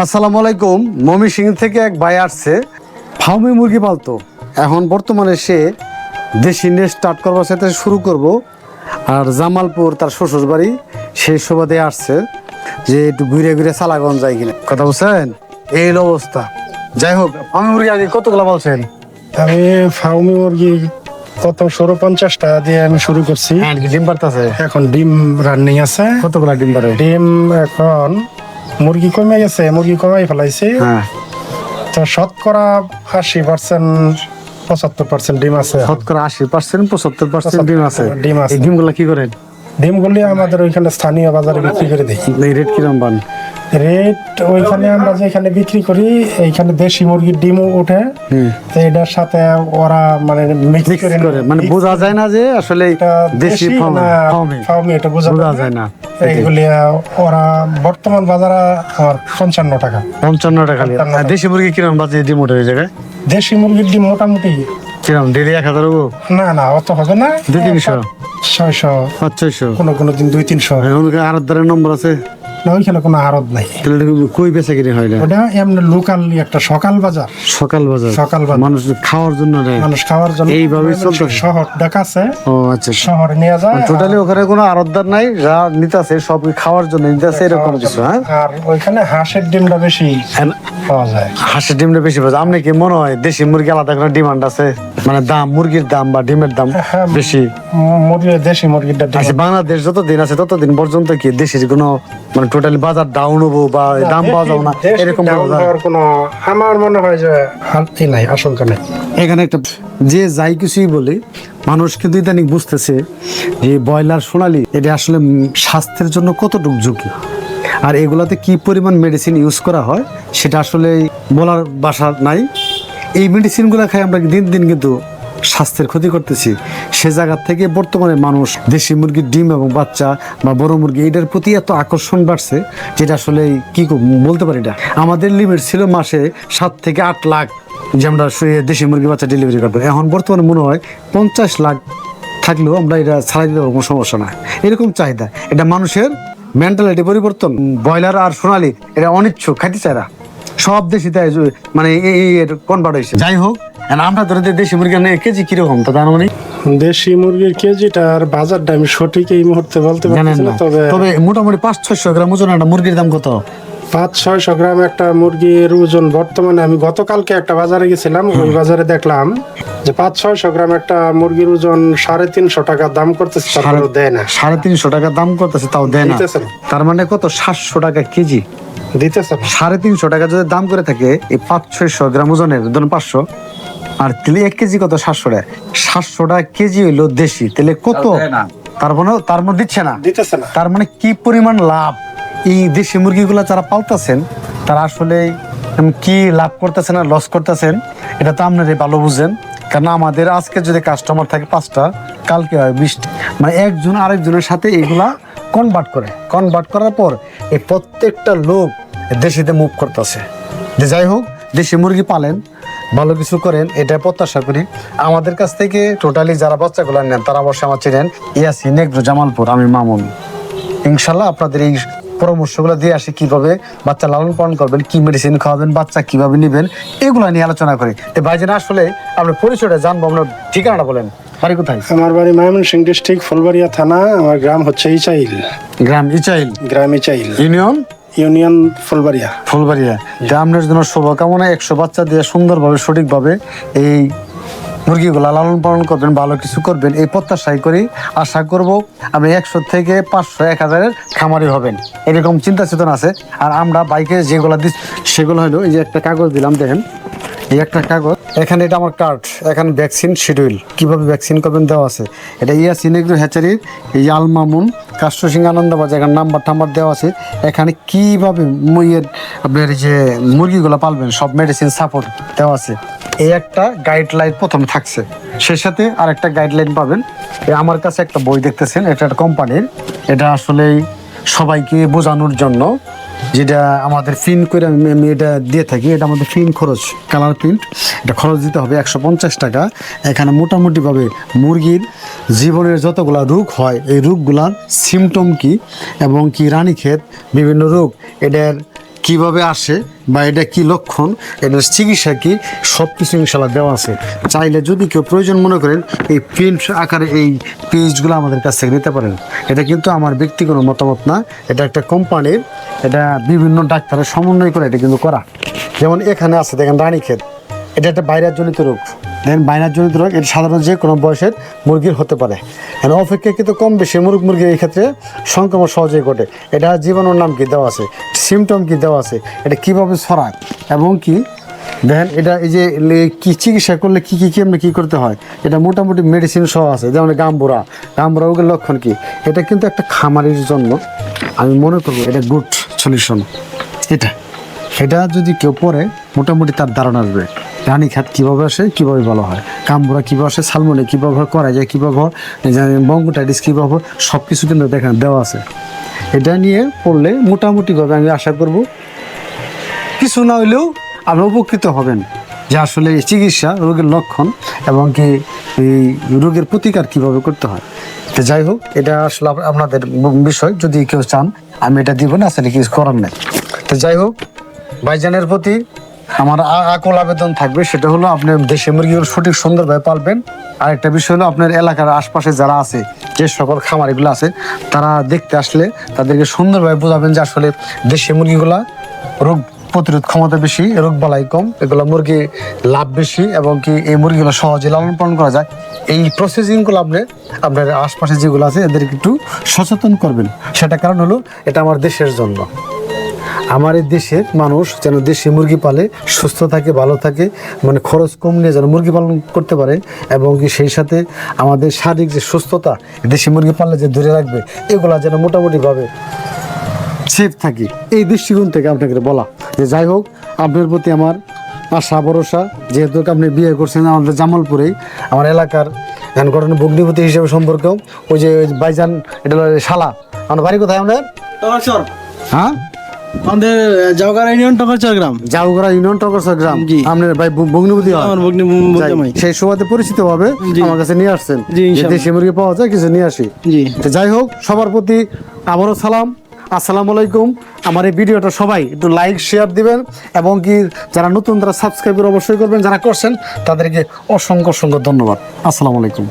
আসসালামু আলাইকুম। ময়মনসিংহ থেকে এক ভাই আসছে, ফার্মে মুরগি পালতো। এখন বর্তমানে সে দেশি নেট স্টার্ট করবার সাথে শুরু করব। আর জামালপুর তার শ্বশুর বাড়ি, সেই সুবাদে আসছে যে একটু ঘুরে ঘুরে সালাগঞ্জ যায় কিনা। কথা বলছেন, এই হলো অবস্থা। যাই হোক, ফার্মে মুরগি আগে কতগুলো বলছেন? আমি ফার্মি মুরগি প্রথম 50 দিয়ে আমি শুরু করছি। ডিম পারতেছে, এখন ডিম রানিং আছে। কতগুলো ডিম পারে? ডিম এখন মুরগি কমে গেছে, মুরগি কমাই ফেলাইছে। হ্যাঁ, তো শতকরা 80% 75% ডিম আছে। শতকরা 80% 75% ডিম আছে। ডিম আছে। এই ডিমগুলো কি করেন? ডিমগুলি আমাদের ওইখানে স্থানীয় বাজারে বিক্রি করে দিই। এই রেট কিরম পান? রেট ওইখানে আমরা যেখানে বিক্রি করি, এইখানে দেশি মুরগির ডিমও ওঠে। তো এটার সাথে ওরা মানে মিক্স করে, মানে বোঝা যায় না যে আসলে এটা দেশি ফার্মি, এটা বোঝা যায় না। এইগুলি ওরা বর্তমান বাজারে আমার 55 টাকা। 55 টাকা। আর দেশি মুরগি কিরম বাজে ডিম ওঠে ওই জায়গায়? দেশি মুরগির ডিম মোটামুটি কিরম ডেলি 1000 হবো? না অত হবে না, 200-300 600 500। কোনো দিন 200-300। আর ধরের নম্বর আছে না, ওইখানে কোনো আড়ত নাই। কই বেচা কিনে হয় না? ওটা এমনি লোকাল একটা সকাল বাজার। সকাল বাজার মানুষ খাওয়ার জন্য নেয়, মানুষ খাওয়ার জন্য এইভাবে চলতে। শহর ঢাকাছে। ও আচ্ছা, শহরে নিয়ে যায়। টোটালি ওখানে কোনো আড়তদার নাই, যা নিতেছে সব খাওয়ার জন্য নিতেছে, এরকম কিছু। হ্যাঁ, আর ওইখানে হাঁসের ডিমটা বেশি পাওয়া যায়। হাঁসের ডিমটা বেশি পাওয়া যায়। আপনি কি মনে হয় দেশি মুরগি আলাদা কোনো ডিমান্ড আছে? মানে দাম, মুরগির দাম বা ডিমের দাম বেশি? দেশি মুরগিটা আচ্ছা, বাংলাদেশ যতদিন আছে ততদিন পর্যন্ত কি দেশের কোনো মানে টোটালি বাজার ডাউন হবো বা দাম পাওয়া যাবে না এরকম কোনো আমার মনে হয় যে নাই, আশঙ্কা নেই। এখানে একটা যে যাই কিছুই বলি, মানুষ কিন্তু ইদানিং বুঝতেছে যে ব্রয়লার সোনালী এটা আসলে স্বাস্থ্যের জন্য কতটুকু ঝুঁকি, আর এগুলাতে কি পরিমাণ মেডিসিন ইউজ করা হয় সেটা আসলে বলার ভাষা নাই। এই মেডিসিনগুলো খাই আমরা দিন দিন কিন্তু স্বাস্থ্যের ক্ষতি করতেছি। সে জায়গা থেকে বর্তমানে মানুষ দেশি মুরগির ডিম এবং বাচ্চা বা বড় মুরগি এটার প্রতি এত আকর্ষণ বাড়ছে যেটা আসলে কি বলতে পারি না। আমাদের লিমিট ছিল মাসে 7 থেকে 8 লাখ যে আমরা দেশি মুরগি বাচ্চা ডেলিভারি করবো। এখন বর্তমানে মনে হয় 50 লাখ থাকলেও আমরা এটা ছাড়াই দিতে পারবো, কোনো সমস্যা না। এরকম চাহিদা, এটা মানুষের মেন্টালিটি পরিবর্তন। ব্রয়লার আর সোনালী এটা অনিচ্ছুক, খাইতে চায় না। সব দেশি মানে কনভার্ট হয়েছে। যাই হোক, আমরা ধরে দেশি মুরগি কেজি কিরকম তা জানো? মানে দেশি মুরগির কেজিটার বাজারটা আমি সঠিক এই মুহূর্তে বলতে পারছি না, তবে মোটামুটি 500-600 গ্রাম ওজন একটা মুরগির দাম কত? 500-600 গ্রাম একটা মুরগির ওজন বর্তমানে। আমি গতকালকে একটা বাজারে গেছিলাম, ওই বাজারে দেখলাম যে 500-600 গ্রাম একটা মুরগির ওজন 350 টাকা দাম করতেছে, তারপরেও দেয় না। 350 টাকা দাম করতেছে, তাও দেয় না। তার মানে কত? 700 টাকা কেজি দিতেছে। 350 টাকা যদি দাম করে থাকে এই 500-600 গ্রাম ওজনের, ধরুন 500, আর তাহলে 1 কেজি কত? 700 টাকা। 700 টাকা কেজি হইলো দেশি, তাহলে কত? তার মধ্যে দিচ্ছে না। তার মানে কি পরিমাণ লাভ এই দেশি মুরগিগুলা যারা পালতেছেন, তারা আসলে কি লাভ করতেছেন আর লস করতেছেন এটা তো আপনারা ভালো বুঝেন। কারণ আমাদের আজকে যদি কাস্টমার থাকে 5টা, কালকে হয় 20টা, মানে একজন আরেকজনের সাথে এগুলা কনভার্ট করার পর এই প্রত্যেকটা লোক দেশিতে মুভ করতেছে। যে যাই হোক, দেশি মুরগি পালেন, ভালো কিছু করেন, এটা প্রত্যাশা করি। আমাদের কাছ থেকে টোটালি যারা বাচ্চাগুলো নেন তারা অবশ্যই আমার চিনেন, ইয়াসিন এগ্রো জামালপুর, আমি মামুন। ইনশাল্লাহ আপনাদের এই পরামর্শগুলো দিয়ে আসি কিভাবে বাচ্চা লালন পালন করবেন, কি মেডিসিন খাওয়াবেন, বাচ্চা কিভাবে নেবেন, এগুলো নিয়ে আলোচনা করি। তো ভাইজান আসলে আপনার পরিচয়টা জানবো, আপনার ঠিকানাটা বলেন। বাড়ি কোথায়? আমার বাড়ি ময়মনসিংহ ডিস্ট্রিক্ট, ফুলবাড়িয়া থানা। আমার গ্রাম হচ্ছে ইচাইল। গ্রাম ইচাইল? গ্রাম ইচাইল, ইউনিয়ন ফুলবাড়িয়া। আপনার জন্য শুভকামনা। 100 বাচ্চা দিয়ে সুন্দরভাবে সঠিকভাবে এই মুরগিগুলা লালন পালন করবেন, ভালো কিছু করবেন, এই প্রত্যাশাই করি। আশা করব আপনি 100 থেকে 500-1000 খামারি হবেন, এরকম চিন্তা চেতনা আছে। আর আমরা বাইকে যেগুলো দিচ্ছি সেগুলো হলো এই যে একটা কাগজ দিলাম, দেখেন এই একটা কাগজ, এখানে এটা আমার কার্ড, এখানে ভ্যাকসিন শিডিউল কিভাবে ভ্যাকসিন করবেন দেওয়া আছে। এটা ইয়াসিন এগ্রো হ্যাচারির এই আল মামুন কাষ্টসিং আনন্দবাজার, এখানে নাম্বার দেওয়া আছে। এখানে কীভাবে আপনার যে মুরগিগুলো পালবেন সব মেডিসিন সাপোর্ট দেওয়া আছে। এই একটা গাইডলাইন প্রথমে থাকছে, সে সাথে আর একটা গাইডলাইন পাবেন। আমার কাছে একটা বই দেখতেছেন, এটা একটা কোম্পানির, এটা আসলে সবাইকে বোঝানোর জন্য, যেটা আমাদের প্রিন্ট করে আমি এটা দিয়ে থাকি। এটা আমাদের প্রিন্ট খরচ, কালার প্রিন্ট, এটা খরচ দিতে হবে 150 টাকা। এখানে মোটামুটিভাবে মুরগির জীবনের যতগুলা রোগ হয় এই রোগগুলার সিমটম কি এবং কি রানীক্ষেত বিভিন্ন রোগ, এটার কিভাবে আসে বা এটা কি লক্ষণ, এটার চিকিৎসা কি, সব কিছু ইনশাল্লাহ দেওয়া আছে। চাইলে যদি কেউ প্রয়োজন মনে করেন এই প্রিন্ট আকারে এই পেজগুলো আমাদের কাছ থেকে নিতে পারেন। এটা কিন্তু আমার ব্যক্তিগত মতামত না, এটা একটা কোম্পানির, এটা বিভিন্ন ডাক্তারের সমন্বয় করে এটা কিন্তু করা। যেমন এখানে আছে দেখেন রানীক্ষেত, এটা একটা ভাইরাসজনিত রোগ। দেখেন ভাইরাসজনিত রোগ, এটা সাধারণত যে কোনো বয়সের মুরগির হতে পারে। মানে অপেক্ষাকৃত কম বেশি মুরগির এই ক্ষেত্রে সংক্রমণ সহজেই ঘটে। এটা জীবাণুর নাম কি দেওয়া আছে, সিমটম কি দেওয়া আছে, এটা কীভাবে ছড়ায় এবং কি দেখেন এটা এই যে কি চিকিৎসা করলে কী কেমনি কী করতে হয়, এটা মোটামুটি মেডিসিন সহ আছে। যেমন গাম্বুরা রোগের লক্ষণ কি, এটা কিন্তু একটা খামারির জন্য আমি মনে করবো এটা গুড সলিউশন। এটা যদি কেউ পড়ে মোটামুটি তার ধারণা আসবে রানীক্ষেত কীভাবে আসে, কীভাবে ভালো হয়, কামবুড়া কীভাবে আসে, সালমনে কীভাবে করা যায়, কীভাবে বঙ্গোটাইটিস কীভাবে, সব কিছু কিন্তু দেখেন দেওয়া আছে। এটা নিয়ে পড়লে মোটামুটিভাবে আমি আশা করব কিছু না হইলেও আপনি উপকৃত হবেন যে আসলে এই চিকিৎসা, রোগের লক্ষণ এবং কি এই রোগের প্রতিকার কীভাবে করতে হয়। তো যাই হোক, এটা আসলে আপনাদের বিষয়, যদি কেউ চান আমি এটা দিব না, আসলে কিছু করার নেই। তো যাই হোক, ভাইজানের প্রতি আমার আকুল আবেদন থাকবে, সেটা হলো আপনি দেশি মুরগিগুলো সঠিক সুন্দরভাবে পালবেন। আর একটা বিষয় হলো আপনার এলাকার আশপাশে যারা আছে, যে সকল খামারিগুলো আছে, তারা দেখতে আসলে তাদেরকে সুন্দরভাবে বোঝাবেন যে আসলে দেশি মুরগিগুলা রোগ প্রতিরোধ ক্ষমতা বেশি, রোগ বালাই কম, এগুলো মুরগি লাভ বেশি এবং কি এই মুরগিগুলো সহজে লালন পালন করা যায়। এই প্রসেসিংগুলো আপনার আশপাশে যেগুলো আছে এদেরকে একটু সচেতন করবেন। সেটা কারণ হলো এটা আমার দেশের জন্য, আমার এই দেশের মানুষ যেন দেশি মুরগি পালে, সুস্থ থাকে, ভালো থাকে, মানে খরচ কম নিয়ে যেন মুরগি পালন করতে পারে এবং কি সেই সাথে আমাদের শারীরিক যে সুস্থতা দেশি মুরগি পাললে যে ধরে রাখবে, এগুলা যেন মোটামুটিভাবে সেফ থাকি। এই দৃষ্টিকোণ থেকে আপনাকে বলা যে যাই হোক, আপনার প্রতি আমার আশা ভরসা, যেহেতু আপনি বিয়ে করছেন আমাদের জামালপুরেই, আমার এলাকার ধ্যান ঘটনা ভগ্নিপতি হিসেবে সম্পর্কেও ওই যে ভাইজান, এটা শালা, আমার বাড়ি কোথায় আপনার? হ্যাঁ, আমাদের জাউগাড়া ইউনিয়ন টকরচর গ্রাম। জাউগাড়া ইউনিয়ন টকরচর গ্রাম। জি। আপনার ভাই ভগ্নিপতি হয়? আমার ভগ্নি। সেই সুবাদে পরিচিত ভাবে আমার কাছে নিয়ে আসছেন। জি, ইনশাআল্লাহ। দেশি মুরগি পাওয়া যায়, কিছু নিয়ে আসি। জি। তো যাই হোক, সবার প্রতি আবারও সালাম, আসসালামু আলাইকুম। আমার এই ভিডিওটা সবাই একটু লাইক শেয়ার দিবেন এবং কি যারা নতুন তারা সাবস্ক্রাইব করে অবশ্যই করবেন, যারা করছেন তাদেরকে অসংখ্য ধন্যবাদ। আসসালামু আলাইকুম।